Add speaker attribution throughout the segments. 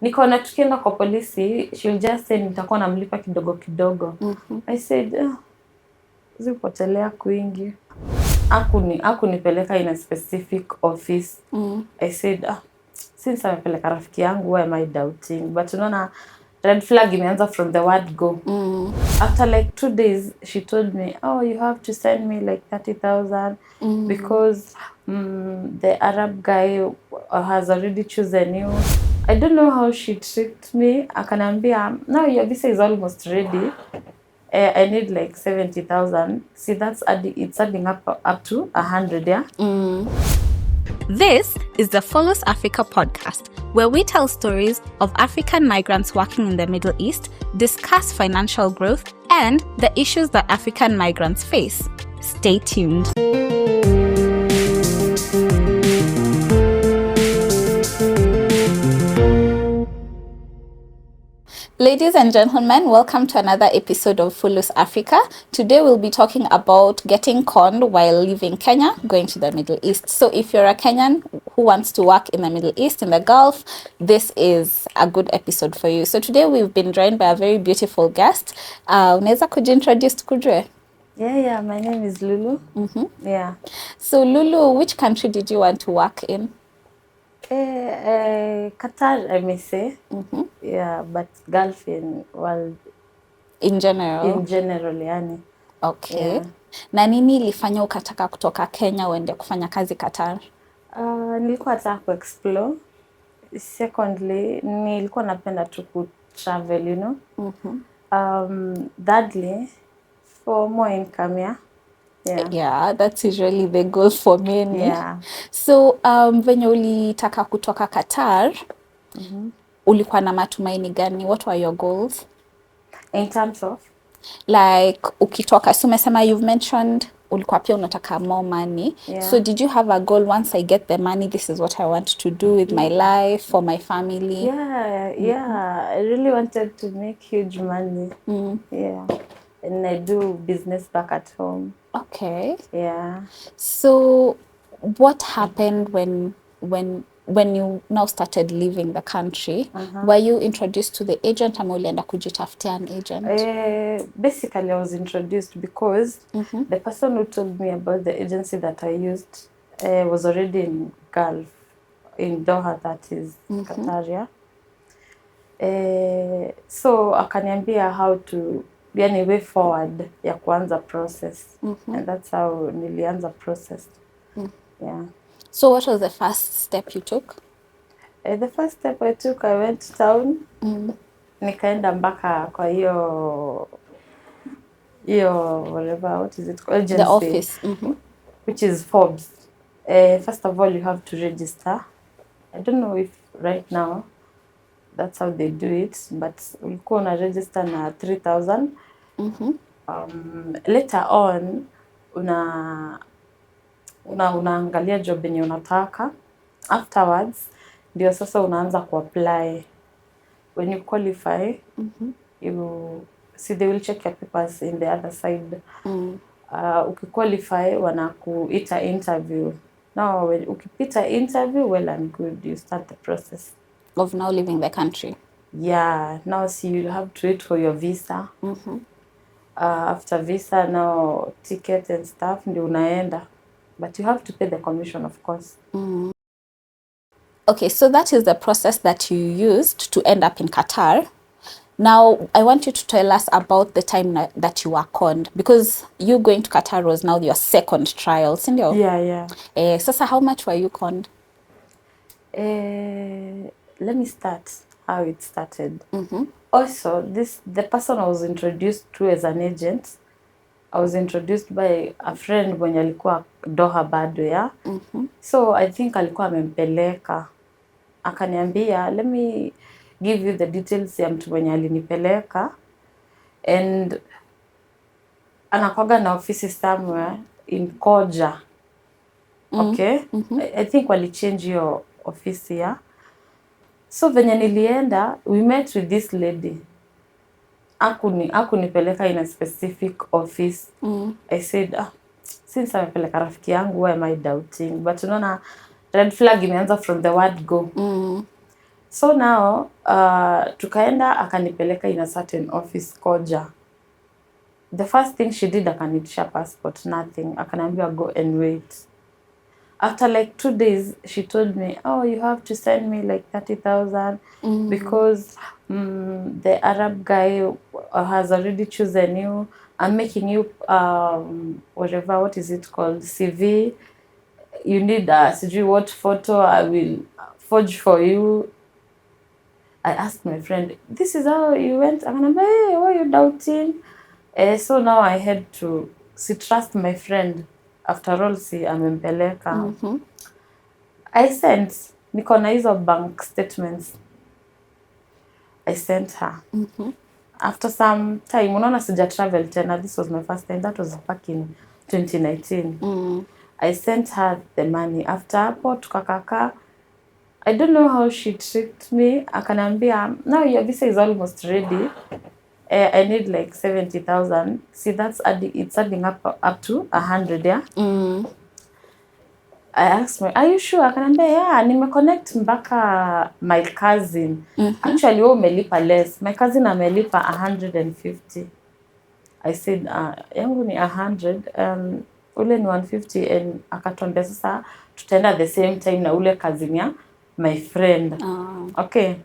Speaker 1: nikaona tukienda kwa polisi, she'll just say nitakuwa namlipa kidogo kidogo. I said, zipotelea kwingi. Hakunipeleka in a specific office. I said, since amepeleka rafiki yangu, why am I doubting? But unaona, red flag imeanza from the word go. After like 2 days, she told me, you have to send me like 30,000 because the Arab guy has already chosen you. I don't know how she tricked me. Akanambia, now your visa is almost ready. I need like 70,000. See, it's adding up to 100, yeah?
Speaker 2: This is the Fulus Africa podcast, where we tell stories of African migrants working in the Middle East, discuss financial growth, and the issues that African migrants face. Stay tuned. Ladies and gentlemen, welcome to another episode of Fulus Africa. Today we'll be talking about getting conned while leaving Kenya, going to the Middle East. So if you're a Kenyan who wants to work in the Middle East, in the Gulf, this is a good episode for you. So today we've been joined by a very beautiful guest. Unaweza kujiintroduce tukujue?
Speaker 1: Yeah, my name is Lulu. Yeah.
Speaker 2: So Lulu, which country did you want to work in?
Speaker 1: Qatar, I may say. Yeah, but Gulf in world
Speaker 2: In general?
Speaker 1: In general, yani.
Speaker 2: Okay.
Speaker 1: Yeah.
Speaker 2: Na nini ilifanya ukataka kutoka Kenya uende kufanya kazi Qatar?
Speaker 1: Nilikuwa nataka ku-explore. Secondly, nilikuwa napenda tu ku-travel, you know. Thirdly, for more income, yeah.
Speaker 2: Yeah, that's usually the goal for many.
Speaker 1: Yeah.
Speaker 2: So, venye ulitaka kutoka Qatar, ulikuwa na matumaini gani? What were your goals?
Speaker 1: In terms of?
Speaker 2: Like, ukitoka, so umesema you've mentioned ulikuwa pia unataka more money.
Speaker 1: Yeah.
Speaker 2: So, did you have a goal, once I get the money, this is what I want to do with my life, for my family?
Speaker 1: Yeah. I really wanted to make huge money. Yeah. And I do business back at home.
Speaker 2: Okay.
Speaker 1: Yeah.
Speaker 2: So, what happened when you now started leaving the country? Were you introduced to the agent ama ulienda kujitafutia an agent?
Speaker 1: Basically, I was introduced because the person who told me about the agency that I used was already in Gulf, in Doha, that is Qatar, yeah. So akaniambia how to, yani way forward ya kuanza process. And that's how nilianza process. Yeah.
Speaker 2: So what was the first step you took?
Speaker 1: The first step I took, I went to town. Nikaenda mpaka kwa hiyo whatever, what is it called? Agency.
Speaker 2: The office.
Speaker 1: Which is Forbes. First of all, you have to register. I don't know if right now that's how they do it, but ulikuwa una register na 3,000. Later on, unaangalia job yenye unataka. Afterwards, ndio sasa unaanza ku-apply. When you qualify, they will check your papers in the other side. Ukiqualify, wanakuita interview. Now, ukipita interview, well and good, you start the process
Speaker 2: of now leaving the country.
Speaker 1: Yeah, now you'll have to wait for your visa. After visa, now ticket and stuff, ndio unaenda. But you have to pay the commission, of course.
Speaker 2: Okay, so that is the process that you used to end up in Qatar. Now, I want you to tell us about the time that you were conned, because you going to Qatar was now your second trial, sindio?
Speaker 1: Yeah.
Speaker 2: Sasa, how much were you conned?
Speaker 1: Let me start how it started. Also, the person I was introduced to as an agent, I was introduced by a friend mwenye alikuwa Doha bado, yeah? So I think alikuwa amempeleka. Akaniambia, let me give you the details ya mtu mwenye alinipeleka. And anakuwaga na ofisi somewhere in Koja. Okay? I think walichange hiyo ofisi, yeah? So venye nilienda, we met with this lady. Hakunipeleka in a specific office. I said, since amepeleka rafiki yangu, why am I doubting? But unaona, red flag imeanza from the word go. So now tukaenda akanipeleka in a certain office Koja. The first thing she did, akanitisha passport, nothing. Akaniambia go and wait. After like 2 days, she told me, oh, you have to send me like 30,000 because the Arab guy has already chosen you. I'm making you, whatever, what is it called, CV. You need sijui what photo, I will forge for you. I asked my friend, this is how you went? Akaniambia, hey, why are you doubting? So now I had to trust my friend. After all, amempeleka. I sent, niko na hizo bank statements. I sent her. After some time, unaona sija travel tena. This was my first time. That was back in 2019. I sent her the money. After hapo, tukakaka. I don't know how she tricked me. Akaniambia, now your visa is almost ready. I need like 70,000. See, it's adding up to 100, yeah? I asked me, are you sure? Akaniambia, yeah, nimeconnect mpaka my cousin. Actually, wewe umelipa less. My cousin amelipa 150. I said, yangu ni 100, ule ni 150, and akatuambia sasa tutaenda the same time na ule cousin ya my friend. Okay.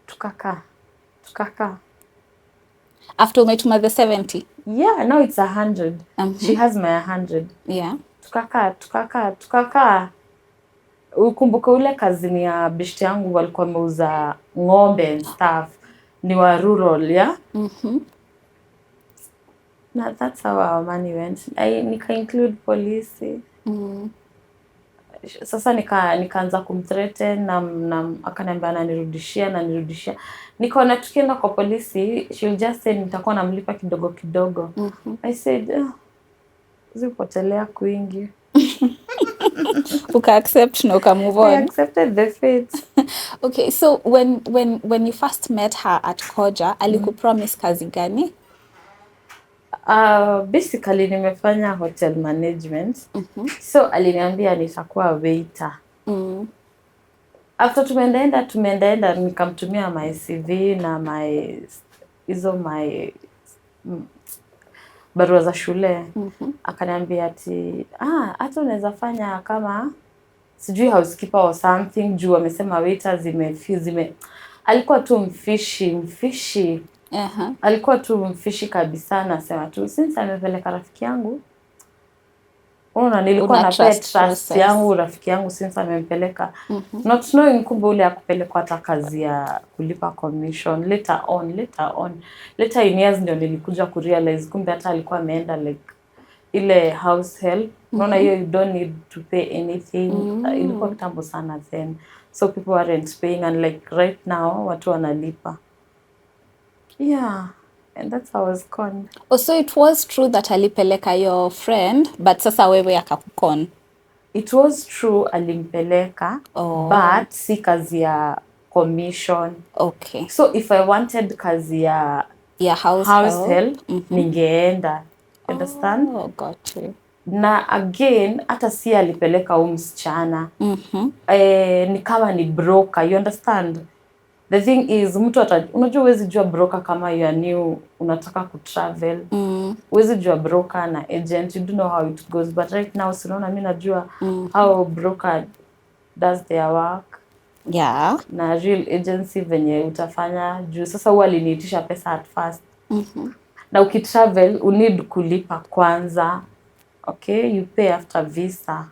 Speaker 1: Tukaka.
Speaker 2: After umetuma the 70?
Speaker 1: Yeah, now it's 100. She has my 100.
Speaker 2: Yeah.
Speaker 1: Tukaka. Ukumbuka ule kazini ya bishti yangu walikuwa wameuza ng'ombe and stuff. Ni wa rural, yeah? Now that's how our money went. Nika include police. Sasa nikaanza kumthreaten na akaniambia ananirudishia. Nikaona tukienda kwa polisi, she'll just say nitakuwa namlipa kidogo kidogo. I said, zipotelea kwingi.
Speaker 2: Uka accept na uka move on.
Speaker 1: I accepted the fate.
Speaker 2: Okay, so when you first met her at Koja, alikupromise kazi gani?
Speaker 1: Basically nimefanya hotel management. So aliniambia nitakuwa waiter. After tumeenda nikamtumia my CV na my barua za shule. Akaniambia ati hata unaweza fanya kama sijui housekeeper or something, juu amesema waiter alikuwa tu mfishi. Alikuwa tu mfishi kabisa, nasema tu since amepeleka rafiki yangu. Nilikuwa na trust yangu rafiki yangu since amempeleka. Not knowing kumbe ule akupeleka hata kazi ya kulipa commission later in years ndio nilikuja kurealize kumbe hata alikuwa ameenda like ile house help. Unaona hiyo you don't need to pay anything. Ilikuwa kitambo sana then. So people weren't paying, and like right now watu wanalipa. Yeah, and that's how I was conned.
Speaker 2: Oh, so it was true that alipeleka your friend, but sasa wewe akakukon?
Speaker 1: It was true alimpeleka, but si kazi ya commission.
Speaker 2: Okay.
Speaker 1: So if I wanted kazi ya house help, ningeenda. Understand?
Speaker 2: Oh, got you.
Speaker 1: Na again, hata si alipeleka msichana. Ni kama ni broker, you understand? The thing is, unajua huwezi jua broker kama you are new, unataka kutravel. Huwezi jua broker na agent, you don't know how it goes. But right now, sinaona mimi najua how broker does their work.
Speaker 2: Yeah.
Speaker 1: Na real agency venye utafanya. Juu sasa huwa aliniitisha pesa at first. Na ukitravel, you need kulipa kwanza. Okay, you pay after visa.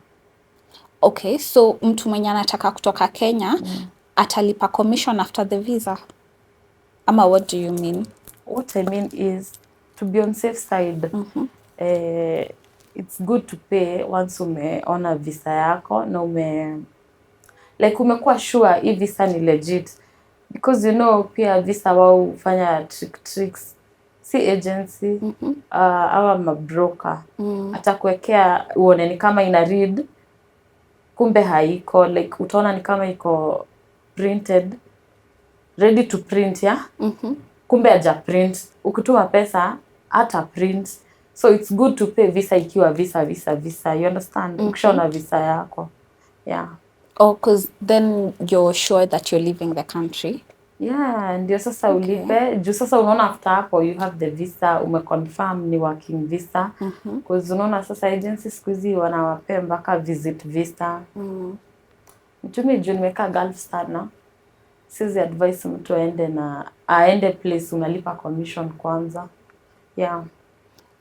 Speaker 2: Okay, so mtu mwenye anataka kutoka Kenya, atalipa commission after the visa? Ama what do you mean?
Speaker 1: What I mean is, to be on safe side, it's good to pay once umeona visa yako na umekuwa sure hii visa ni legit. Because you know, pia visa wao hufanya tricks. Si agency, awa mabroker. Atakuwekea uone ni kama ina read, kumbe haiko. Like utaona ni kama iko printed, ready to print, yeah? Kumbe haja print. Ukituma pesa, hata print. So it's good to pay visa ikiwa visa. You understand? Ukishaona visa yako. Yeah.
Speaker 2: Oh, because then you're sure that you're leaving the country.
Speaker 1: Yeah, ndio sasa ulipe. Juu sasa unaona after hapo you have the visa, umeconfirm ni working visa. Because unaona sasa agency siku hizi wanawapea mpaka visit visa. Mtumi juu nimekaa Gulf sana. Siwezi advise mtu aende place unalipa commission kwanza. Yeah.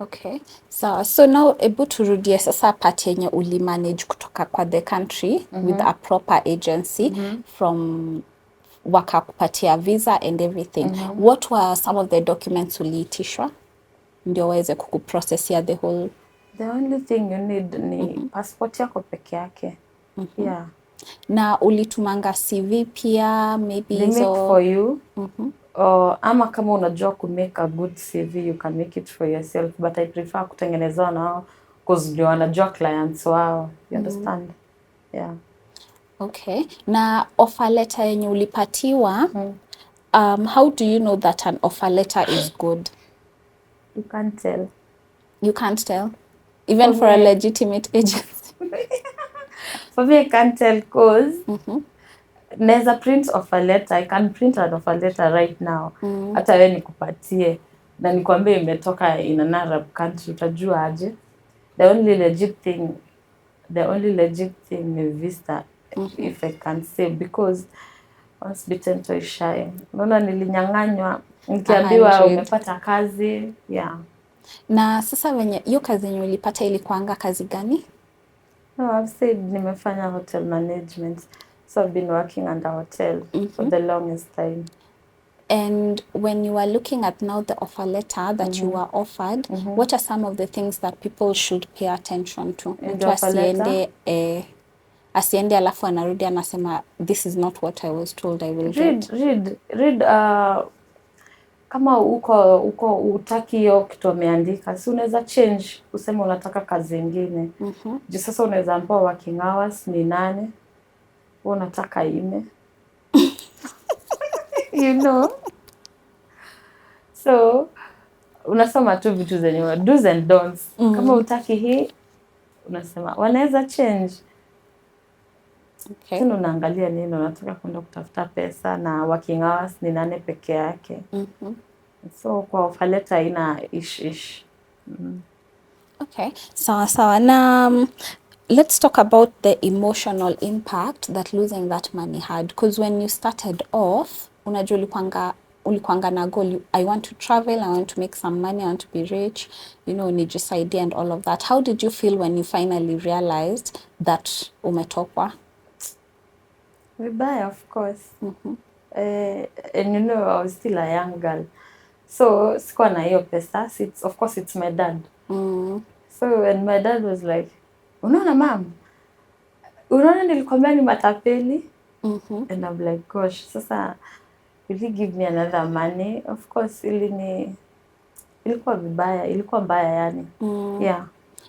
Speaker 2: Okay. So now ebu turudie sasa part yenye ulimanage kutoka kwa the country with a proper agency from wakakupatia visa and everything. What were some of the documents uliitishwa ndio waweze kukuprocessia the whole?
Speaker 1: The only thing you need ni passport yako peke yake. Yeah.
Speaker 2: Na ulitumanga CV pia maybe
Speaker 1: They
Speaker 2: hizo?
Speaker 1: make for you. Ama kama unajua ku make a good CV, you can make it for yourself, but I prefer kutengenezewa nao because ndio wanajua clients wao. You understand? Yeah.
Speaker 2: Okay. Na offer letter yenye ulipatiwa, how do you know that an offer letter is good?
Speaker 1: You can't tell.
Speaker 2: You can't tell? Even for a legitimate agency?
Speaker 1: For me, I can't tell because naweza print offer letter. I can print an offer letter right now. Hata wewe nikupatie na nikwambie imetoka in an Arab country, utajua aje? The only legit thing ni visa, if I can say, because once bitten twice shy. Unaona nilinyang'anywa nikiambiwa umepata kazi. Yeah.
Speaker 2: Na sasa wenye hiyo kazi yenye ulipata ilikuanga kazi gani?
Speaker 1: No, I've said nimefanya hotel management. So I've been working under hotel for the longest time. And
Speaker 2: when you are looking at now the offer letter that you were offered, what are some of the things that people should pay attention to? Mtu asiende alafu anarudi anasema this is not what I was told I will get.
Speaker 1: Read kama uko utaki hiyo kitu ameandika, si unaweza change useme unataka kazi nyingine. Juu sasa unaweza ambiwa working hours ni 8, wewe unataka 4. You know. So unasoma tu vitu zenye do's and don'ts. Kama utaki hii unasema wanaweza change. Okay. Sasa unaangalia nini, unataka kwenda kutafuta pesa na working hours ni 8 peke yake. So kwa offer letter ina ish.
Speaker 2: Okay. Sawa. Now let's talk about the emotional impact that losing that money had, because when you started off unajua ulikuanga na goal, I want to travel, I want to make some money, I want to be rich, you know, nijisaidie and all of that. How did you feel when you finally realized that umetokwa?
Speaker 1: Vibaya, of course. And you know, I was still a young girl. So sikuwa na hiyo pesa. Of course it's my dad. So when my dad was like, unaona mom, unaona nilikwambia ni matapeli? And I'm like, gosh, sasa will he give me another money? Of course ilikuwa vibaya, ilikuwa mbaya yani. Yeah.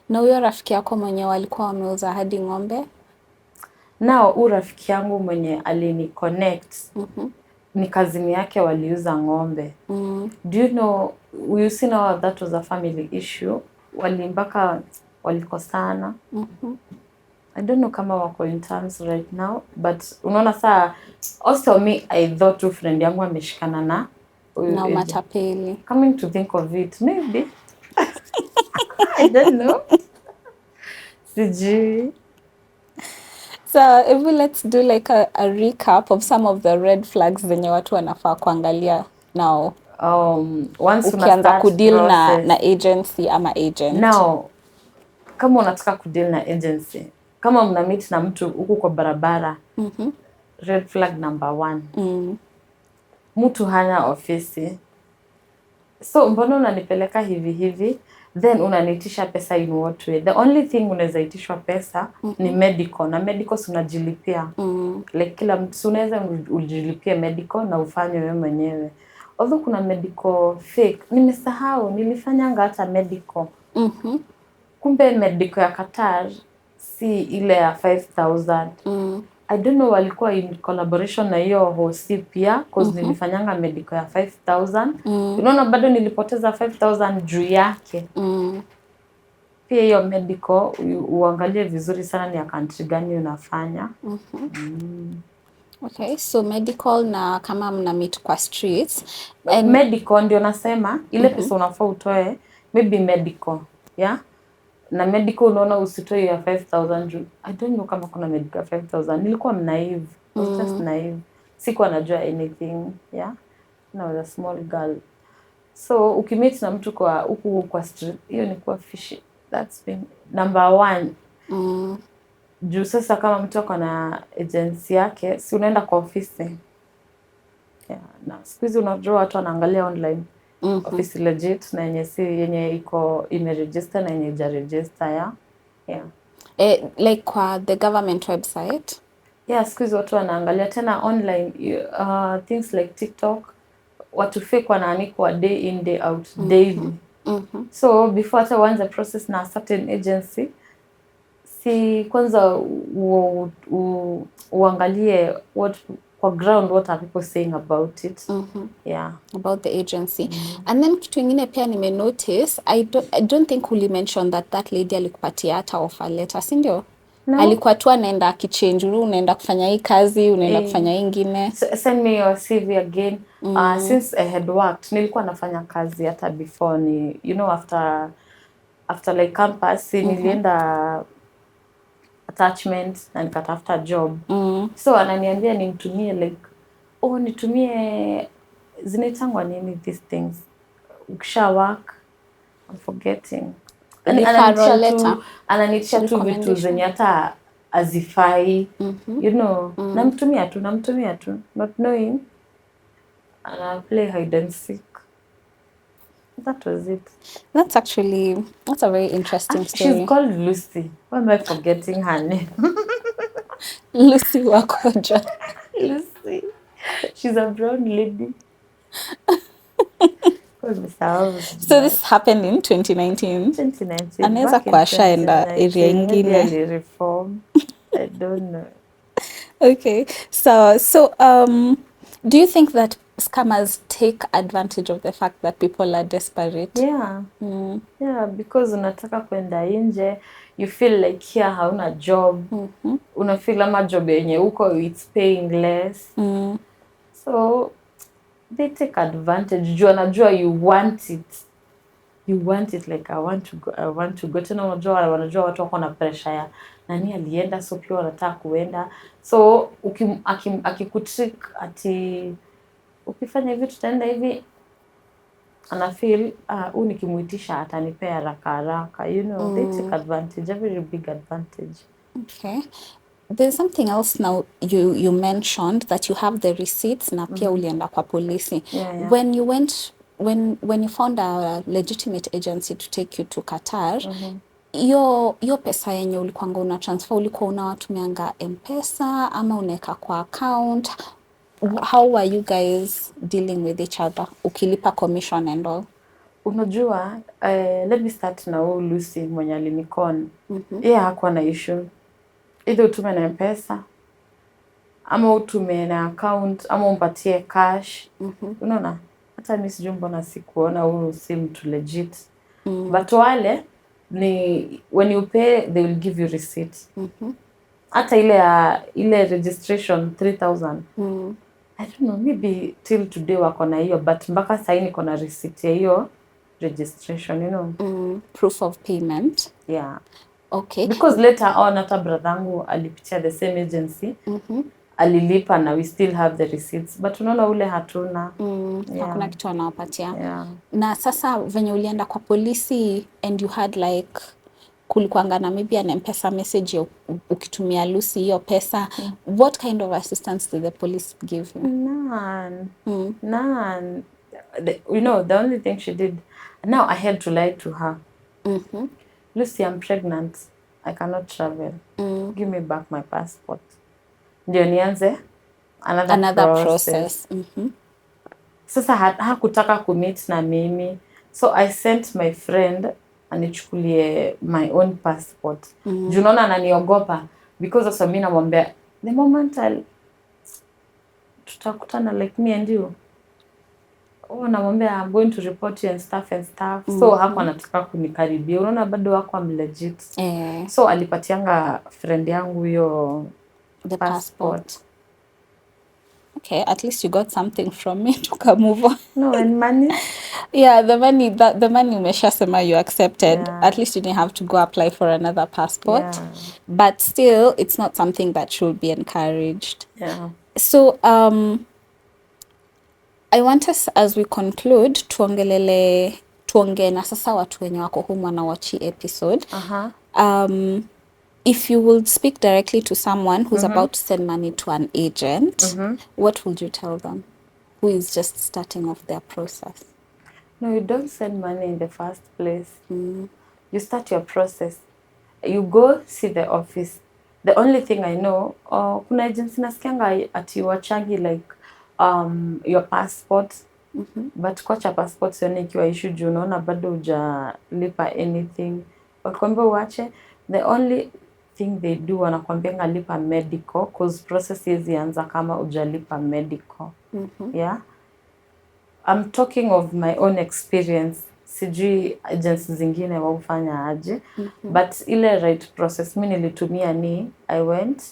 Speaker 2: Na huyo rafiki yako mwenye walikuwa wameuza hadi ng'ombe?
Speaker 1: Now huyo rafiki yangu mwenye alini connect, ni kazini yake waliuza ng'ombe. Do you know, you see now that was a family issue. Walimbaka walikosana. I don't know kama wako in terms right now, but unaona saa also me, I thought tu friend yangu ameshikana na
Speaker 2: matapeli.
Speaker 1: Coming to think of it, maybe. I don't know. Sijui.
Speaker 2: So let's do like a recap of some of the red flags zenye watu wanafaa kuangalia now.
Speaker 1: Once
Speaker 2: ukianza kudeal na agency ama agent.
Speaker 1: Now, kama unataka kudeal na agency, kama mna meet na mtu huku kwa barabara, red flag number 1. Mtu hana ofisi. So mbona unanipeleka hivi, then unanitisha pesa in what way? The only thing unaweza itishwa pesa ni medical, na medical unajilipia. Like kila mtu unaweza ujilipie medical na ufanye wewe mwenyewe. Although kuna medical fake, nimesahau nilifanyanga hata medical. Kumbe medical ya Qatar si ile ya 5,000. I don't know walikuwa in collaboration na hiyo hosi pia, cause nilifanyanga medical ya 5,000. Unaona bado nilipoteza 5,000 juu yake. Pia hiyo medical uangalie vizuri sana ni ya country gani unafanya.
Speaker 2: Okay, so medical na kama mna meet kwa streets.
Speaker 1: And medical ndio nasema ile pesa unafaa utoe maybe medical, yeah? Na medical unaona usitoe ya 5,000 I don't know kama kuna medical 5,000. Nilikuwa naive. I was just naive. Sikuwa najua anything, yeah? And I was a small girl. So ukimit na mtu kwa huku kwa street, hiyo ni kuwa fishy. That's been number 1. Juu sasa kama mtu ako na agency yake, si unaenda kwa ofisi. Yeah, na siku hizi unajua watu wanaangalia online. Office legit na yenye iko imeregister na yenye haijaregister, yeah.
Speaker 2: Like kwa the government website.
Speaker 1: Yeah, siku hizi watu wanaangalia tena online, things like TikTok, watu fake wanaanikwa day in day out daily. So before hata uanze process na certain agency, si kwanza uangalie kwa ground what are people saying about it. Yeah,
Speaker 2: about the agency. And then kitu ingine pia nime notice, I don't think uli mention that lady alikupatia hata offer letter, si ndio? No. Alikuwa tu anaenda akichange, unaenda kufanya hii kazi, unaenda kufanya hii ingine.
Speaker 1: Send me your CV again. Since I had worked, nilikuwa nafanya kazi hata before ni, you know, after like campus, nilienda attachment na nikatafuta job. So ananiambia nimtumie like, nitumie zinaitangwa nini these things. Ukisha work, I'm forgetting. Ananitisha tu vitu zenye hata azifai, you know. Namtumia tu, not knowing. And I play hide and seek. That was it.
Speaker 2: That's a very interesting story.
Speaker 1: She's called Lucy. Why am I forgetting her name?
Speaker 2: Lucy Wakoja.
Speaker 1: Lucy. She's a brown lady.
Speaker 2: So this happened in 2019.
Speaker 1: 2019.
Speaker 2: Anaweza kwa ashaenda area ingine.
Speaker 1: Maybe reform. I don't know.
Speaker 2: Okay. So do you think that scammers take advantage of the fact that people are desperate?
Speaker 1: Yeah. Yeah, because unataka kwenda nje, you feel like here hauna job. Una feel ama job yenye uko it's paying less. So they take advantage. Juu anajua you want it. You want it like I want to go. Tena wanajua watu wako na pressure ya nani alienda, so pia wanataka kuenda. So akikutrick ati ukifanya hivi tutaenda hivi, ana feel nikimuitisha atanipea haraka, you know. They take advantage, a very big advantage.
Speaker 2: Okay. There's something else now you mentioned that you have the receipts na pia ulienda kwa polisi.
Speaker 1: Yeah.
Speaker 2: When you found a legitimate agency to take you to Qatar, yo pesa yenye ulikuanga una transfer ulikuwa unawatumianga M-Pesa ama unaweka kwa account? How were you guys dealing with each other? Ukilipa commission and all?
Speaker 1: Unajua, let me start na Lucy mwenye alinikon. Yeye hakuwa na issue. Either utume na M-Pesa ama utume na account ama umpatie cash. Unaona? Hata mimi sijui mbona sikuona huyu si mtu legit. But wale ni when you pay they will give you receipt. Hata ile registration 3,000. I don't know, maybe till today wako na hiyo, but mpaka sasa niko na receipt ya hiyo registration, you know.
Speaker 2: Proof of payment.
Speaker 1: Yeah.
Speaker 2: Okay.
Speaker 1: Because later on hata brothangu alipitia the same agency. Alilipa na we still have the receipts, but unaona ule hatuna.
Speaker 2: Hakuna kitu anawapatia.
Speaker 1: Yeah.
Speaker 2: Na sasa venye ulienda kwa polisi and you had like kulikuanga na maybe an M-Pesa message ukitumia Lucy hiyo pesa, what kind of assistance did the police give you?
Speaker 1: None. You know, the only thing she did, now I had to lie to her. Lucy, I'm pregnant. I cannot travel. Give me back my passport. Ndio nianze another process. Sasa hakutaka kumeet na mimi. So I sent my friend anichukulie my own passport. Juu naona ananiogopa because sasa mimi namwambia the moment tutakutana like me and you, namwambia I'm going to report you and stuff. So hapo anataka kunikaribia, unaona bado wako legit. So alipatianga friend yangu hiyo
Speaker 2: the passport. Okay, at least you got something from me to move on.
Speaker 1: No, and money.
Speaker 2: Yeah, the money umeshasema you accepted. Yeah. At least you didn't have to go apply for another passport. Yeah. But still, it's not something that should be encouraged.
Speaker 1: Yeah.
Speaker 2: So, I want us, as we conclude, tuongee na sasa watu wenye wako humu wanawachi episode. If you would speak directly to someone who's about to send money to an agent, what would you tell them who is just starting off their process?
Speaker 1: No, you don't send money in the first place. You start your process. You go see the office. The only thing I know, kuna agency nasikianga ati wachangi like your passport. But kwacha passport sioni ikiwa issue juu unaona bado hujalipa anything. Wakikwambia uache, the only thing they do wanakwambia lipa medical cause process hizi anza kama hujalipa medical. Yeah. I'm talking of my own experience. Sijui agencies zingine waufanya aje. But ile right process mimi nilitumia ni I went,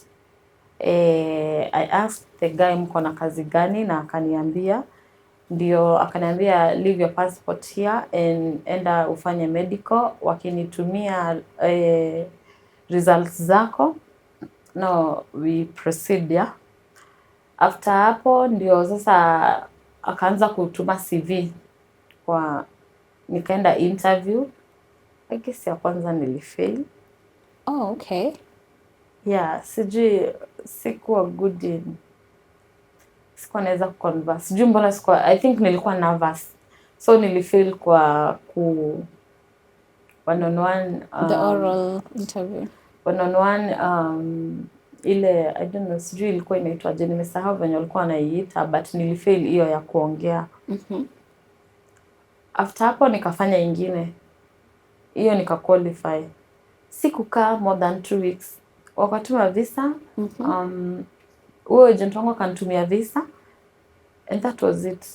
Speaker 1: I asked the guy mko na kazi gani na akaniambia, ndio akaniambia leave your passport here and enda ufanye medical, wakinitumia results zako, no we proceed. Yeah. After hapo ndio sasa akaanza kutuma CV kwa nikaenda interview. I guess ya kwanza nilifail.
Speaker 2: Oh, okay.
Speaker 1: Yeah, sijui sikuwa good in, sikuwa naweza kuconverse. Sijui mbona sikuwa, I think nilikuwa nervous. So nilifail kwa one-on-one.
Speaker 2: The oral interview.
Speaker 1: One-on-one, ile, I don't know, sijui ilikuwa inaitwa je, nimesahau venye walikuwa wanaiita, but nilifail hiyo ya kuongea. After hapo nikafanya ingine. Hiyo nika-qualify. Sikukaa more than 2 weeks. Wakatuma visa. Huyo agent wangu akanitumia visa. And that was it.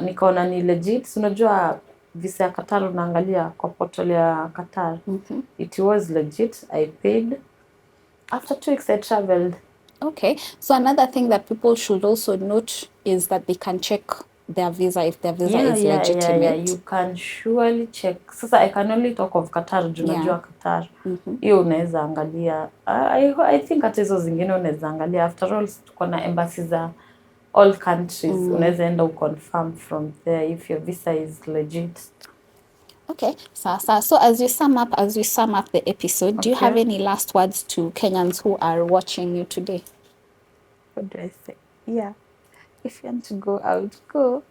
Speaker 1: Nikaona ni legit. Unajua visa ya Qatar unaangalia kwa portal ya Qatar. It was legit. I paid. After 2 weeks I traveled.
Speaker 2: Okay. So another thing that people should also note is that they can check their visa if their visa is legitimate.
Speaker 1: Yeah, you can surely check. Sasa I can only talk of Qatar, unajua Qatar. Hiyo unaweza angalia. I think hata hizo zingine unaweza angalia. After all, tuko na embassies za all countries. Unaweza enda uconfirm from there if your visa is legit.
Speaker 2: Okay. So as we sum up the episode, do you have any last words to Kenyans who are watching you today?
Speaker 1: What do I say? Yeah. If you want to go out, go.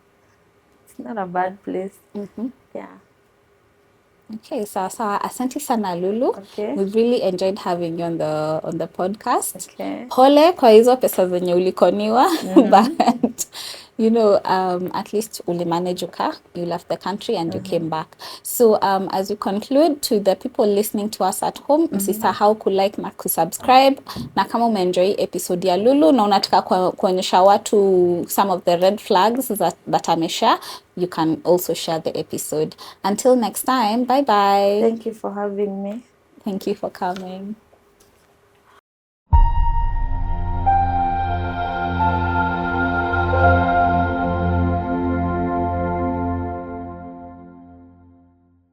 Speaker 1: It's not a bad place. Yeah.
Speaker 2: Okay, so asante sana Lulu.
Speaker 1: Okay.
Speaker 2: We've really enjoyed having you on the podcast.
Speaker 1: Okay.
Speaker 2: Pole kwa hizo pesa zenye ulikoniwa, but you know, at least uli manage you left the country and you came back. So as we conclude, to the people listening to us at home, msisahau kulike na kusubscribe, na kama umeenjoy episode ya Lulu na unataka kuonyesha watu some of the red flags that ameshare, you can also share the episode. Until next time, bye bye.
Speaker 1: Thank you for having me.
Speaker 2: Thank you for coming.